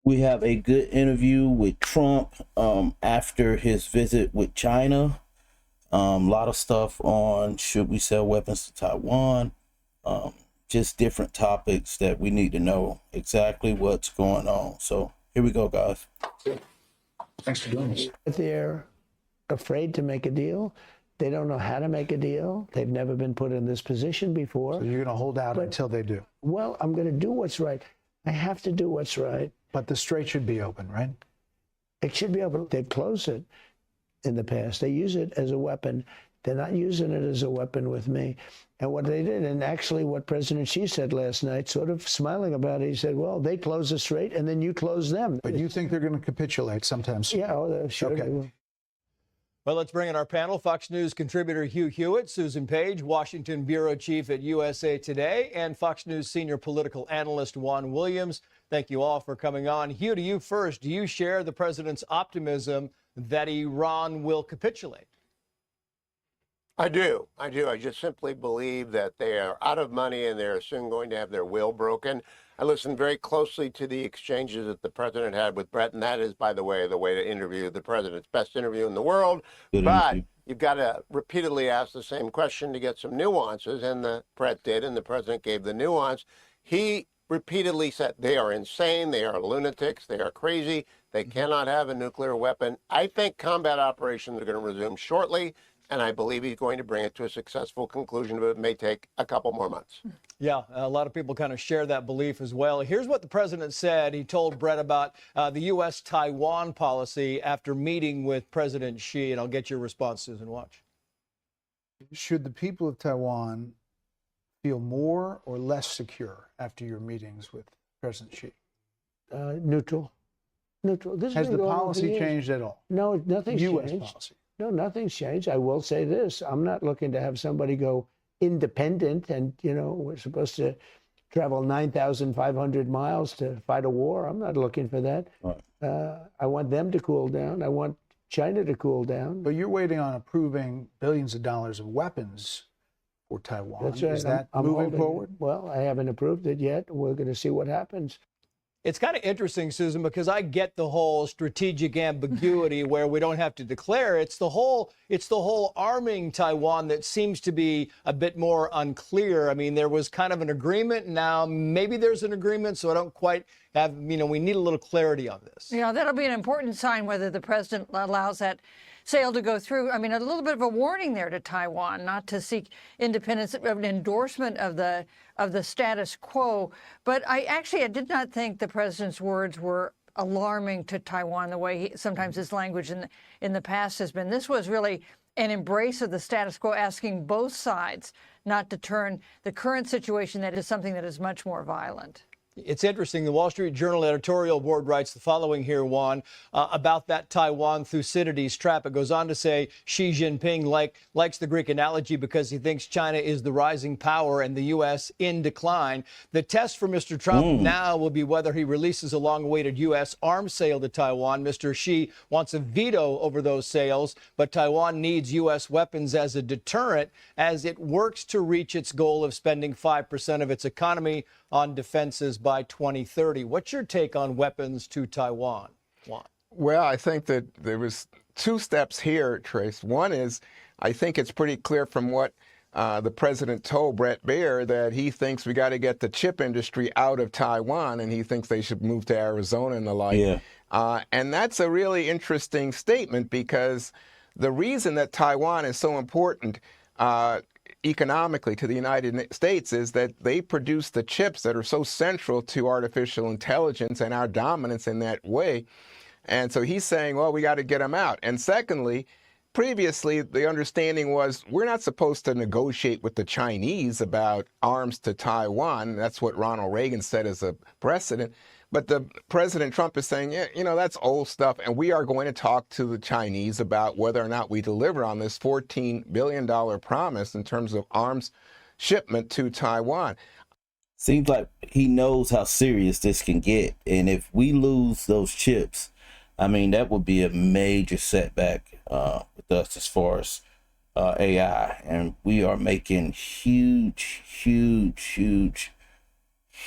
We have a good interview with Trump after his visit with China. A lot of stuff on should we sell weapons to Taiwan. Just different topics that we need to know exactly what's going on. So here we go, guys. Thanks for doing this. They're afraid to make a deal. They don't know how to make a deal. They've never been put in this position before. So you're going to hold out until they do. Well, I'm going to do what's right. I have to do what's right. But the strait should be open, right? It should be open. They've closed it in the past. They use it as a weapon. They're not using it as a weapon with me. And what they did, and actually what President Xi said last night, sort of smiling about it, he said, well, they close the strait and then you close them. But you think they're going to capitulate sometimes? Yeah, sure. Okay. Well, let's bring in our panel. Fox News contributor Hugh Hewitt, Susan Page, Washington bureau chief at USA Today, and Fox News senior political analyst Juan Williams. Thank you all for coming on. Hugh, to you first. Do you share the president's optimism that Iran will capitulate? I do. I just simply believe that they are out of money and they're soon going to have their will broken. I listened very closely to the exchanges that the president had with Brett, and that is, by the way to interview the president's best interview in the world. But you've got to repeatedly ask the same question to get some nuances, and Brett did, and the president gave the nuance. He repeatedly said they are insane, they are lunatics, they are crazy, they cannot have a nuclear weapon. I think combat operations are going to resume shortly. And I believe he's going to bring it to a successful conclusion, but it may take a couple more months. Yeah, a lot of people kind of share that belief as well. Here's what the president said. He told Brett about the U.S.-Taiwan policy after meeting with President Xi, and I'll get your response, Susan. Watch. Should the people of Taiwan feel more or less secure after your meetings with President Xi? Neutral. Neutral. Has the policy changed at all? No, nothing's U.S. changed. policy. No, nothing's changed. I will say this. I'm not looking to have somebody go independent and, we're supposed to travel 9,500 miles to fight a war. I'm not looking for that. Right. I want them to cool down. I want China to cool down. But you're waiting on approving billions of dollars of weapons for Taiwan. That's right. Is that moving forward? Well, I haven't approved it yet. We're going to see what happens. It's kind of interesting, Susan, because I get the whole strategic ambiguity where we don't have to declare. It's the whole arming Taiwan that seems to be a bit more unclear. I mean, there was kind of an agreement. Now maybe there's an agreement, so I don't quite have, we need a little clarity on this. That'll be an important sign whether the president allows that sale to go through. I mean, a little bit of a warning there to Taiwan not to seek independence, an endorsement of the status quo. But I did not think the president's words were alarming to Taiwan the way sometimes his language in the past has been. This was really an embrace of the status quo, asking both sides not to turn the current situation that is something that is much more violent. It's interesting. The Wall Street Journal editorial board writes the following here, Juan, about that Taiwan Thucydides trap. It goes on to say Xi Jinping likes the Greek analogy because he thinks China is the rising power and the U.S. in decline. The test for Mr. Trump now will be whether he releases a long-awaited U.S. arms sale to Taiwan. Mr. Xi wants a veto over those sales, but Taiwan needs U.S. weapons as a deterrent as it works to reach its goal of spending 5% of its economy on defenses by 2030. What's your take on weapons to Taiwan, Juan? Well, I think that there was two steps here, Trace. One is, I think it's pretty clear from what the president told Brett Baer that he thinks we got to get the chip industry out of Taiwan, and he thinks they should move to Arizona and the like. Yeah. And that's a really interesting statement because the reason that Taiwan is so important economically to the United States is that they produce the chips that are so central to artificial intelligence and our dominance in that way. And so he's saying, well, we got to get them out. And secondly, previously, the understanding was we're not supposed to negotiate with the Chinese about arms to Taiwan. That's what Ronald Reagan said as a precedent. But the President Trump is saying, yeah, that's old stuff. And we are going to talk to the Chinese about whether or not we deliver on this $14 billion promise in terms of arms shipment to Taiwan. Seems like he knows how serious this can get. And if we lose those chips, that would be a major setback with us as far as AI. And we are making huge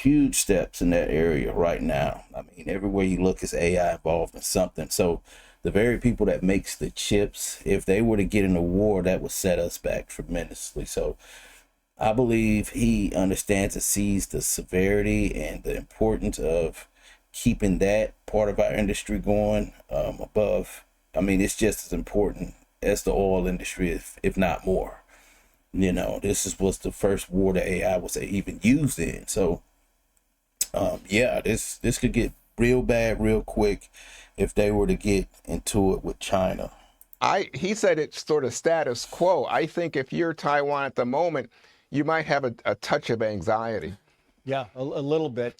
huge steps in that area right now. I mean, everywhere you look is AI involved in something. So the very people that makes the chips, if they were to get in a war, that would set us back tremendously. So I believe he understands and sees the severity and the importance of keeping that part of our industry going above. I mean, it's just as important as the oil industry, if not more. You know, was the first war that AI was even used in. So, yeah, this could get real bad real quick if they were to get into it with China. He said it's sort of status quo. I think if you're Taiwan at the moment, you might have a touch of anxiety. Yeah, a little bit.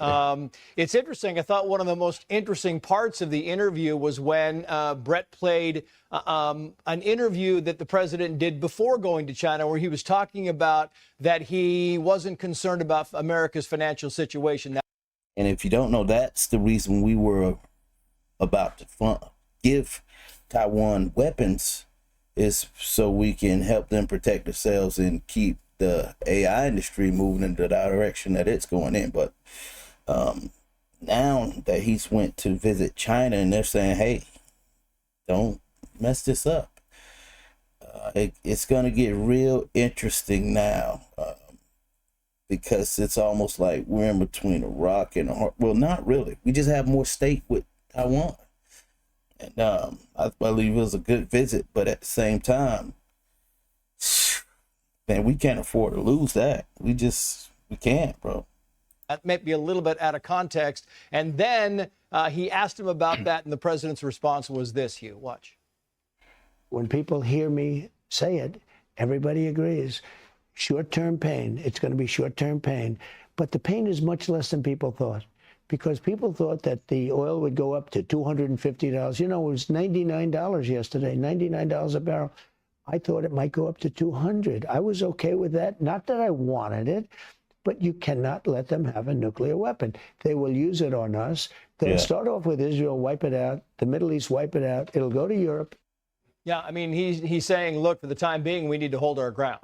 It's interesting. I thought one of the most interesting parts of the interview was when Brett played an interview that the president did before going to China, where he was talking about that he wasn't concerned about America's financial situation. And if you don't know, that's the reason we were about to give Taiwan weapons, is so we can help them protect themselves and keep the AI industry moving in the direction that it's going in. But now that he's went to visit China and they're saying, hey, don't mess this up, it's going to get real interesting now, because it's almost like we're in between a rock and a hard. Well, not really. We just have more stake with Taiwan. And I believe it was a good visit, but at the same time, man, we can't afford to lose that. We can't, bro. That may be a little bit out of context. And then he asked him about that, and the president's response was this, Hugh. Watch. When people hear me say it, everybody agrees. Short-term pain. It's going to be short-term pain. But the pain is much less than people thought, because people thought that the oil would go up to $250. You know, it was $99 yesterday, $99 a barrel. I thought it might go up to 200. I was okay with that. Not that I wanted it, but you cannot let them have a nuclear weapon. They will use it on us. They'll start off with Israel, wipe it out. The Middle East, wipe it out. It'll go to Europe. Yeah, I mean, he's saying, look, for the time being, we need to hold our ground.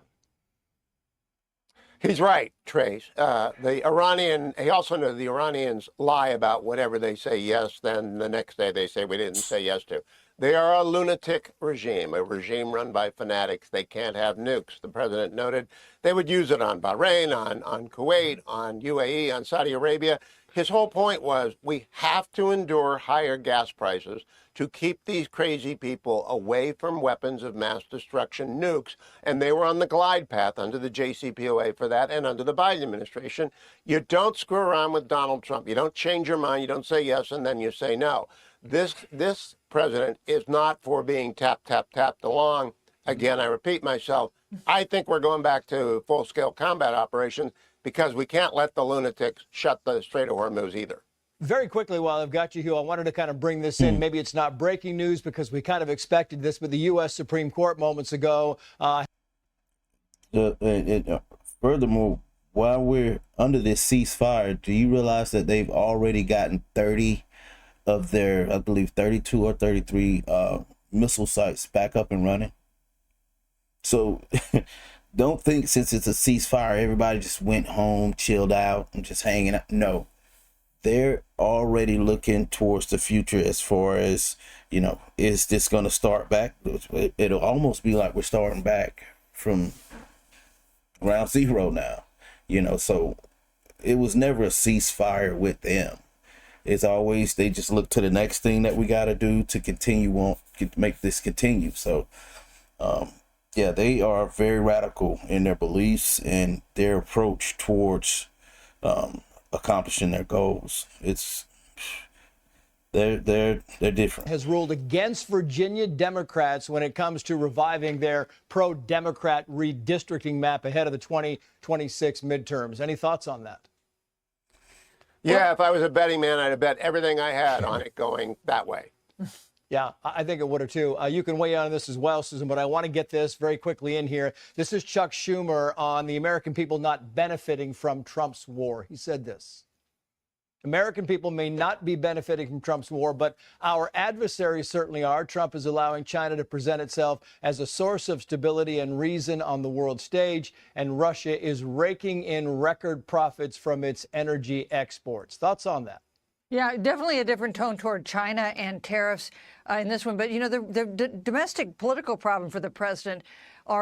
He's right, Trace. He also knows the Iranians lie about whatever they say yes, then the next day they say we didn't say yes to. They are a lunatic regime, a regime run by fanatics. They can't have nukes. The president noted they would use it on Bahrain, on Kuwait, on UAE, on Saudi Arabia. His whole point was we have to endure higher gas prices to keep these crazy people away from weapons of mass destruction, nukes. And they were on the glide path under the JCPOA for that and under the Biden administration. You don't screw around with Donald Trump. You don't change your mind. You don't say yes and then you say no. This president is not for being tapped along. Again, I repeat myself. I think we're going back to full-scale combat operations because we can't let the lunatics shut the Strait of Hormuz either. Very quickly, while I've got you, Hugh, I wanted to kind of bring this in. Maybe it's not breaking news because we kind of expected this, but the U.S. Supreme Court moments ago. Furthermore, while we're under this ceasefire, do you realize that they've already gotten 30 of their, I believe, 32 or 33 missile sites back up and running? So don't think since it's a ceasefire, everybody just went home, chilled out, and just hanging out. No. They're already looking towards the future as far as, you know, is this going to start back? It'll almost be like we're starting back from ground zero now, you know, so it was never a ceasefire with them. It's always, they just look to the next thing that we got to do to continue on, to make this continue. So, yeah, they are very radical in their beliefs and their approach towards, accomplishing their goals. They're different. Has ruled against Virginia Democrats when it comes to reviving their pro-Democrat redistricting map ahead of the 2026 midterms. Any thoughts on that? Yeah, if I was a betting man, I'd have bet everything I had on it going that way. Yeah, I think it would have too. You can weigh in on this as well, Susan, but I want to get this very quickly in here. This is Chuck Schumer on the American people not benefiting from Trump's war. He said this. American people may not be benefiting from Trump's war, but our adversaries certainly are. Trump is allowing China to present itself as a source of stability and reason on the world stage, and Russia is raking in record profits from its energy exports. Thoughts on that? Yeah, definitely a different tone toward China and tariffs in this one. But, you know, the domestic political problem for the president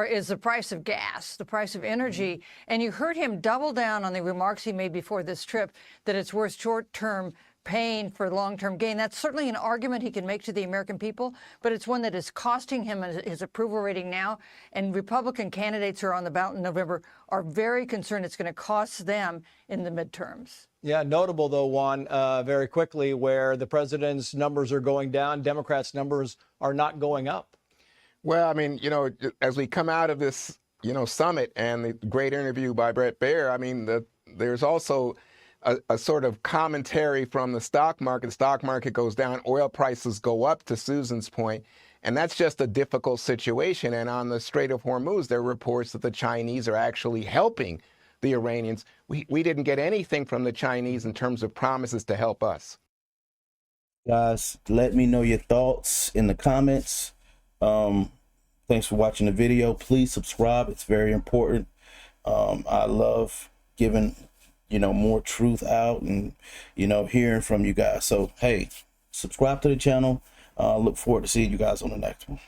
is the price of gas, the price of energy. And you heard him double down on the remarks he made before this trip that it's worth short-term pain for long-term gain. That's certainly an argument he can make to the American people, but it's one that is costing him his approval rating now. And Republican candidates who are on the ballot in November are very concerned it's going to cost them in the midterms. Yeah, notable though, Juan, very quickly, where the president's numbers are going down, Democrats' numbers are not going up. Well, I mean, you know, as we come out of this, you know, summit and the great interview by Brett Baer, I mean, there's also a sort of commentary from the stock market. The stock market goes down, oil prices go up, to Susan's point, and that's just a difficult situation. And on the Strait of Hormuz, there are reports that the Chinese are actually helping the Iranians. We didn't get anything from the Chinese in terms of promises to help us. Guys, let me know your thoughts in the comments. Thanks for watching the video. Please subscribe. It's very important. I love giving, you know, more truth out and, you know, hearing from you guys. So, hey, subscribe to the channel. Look forward to seeing you guys on the next one.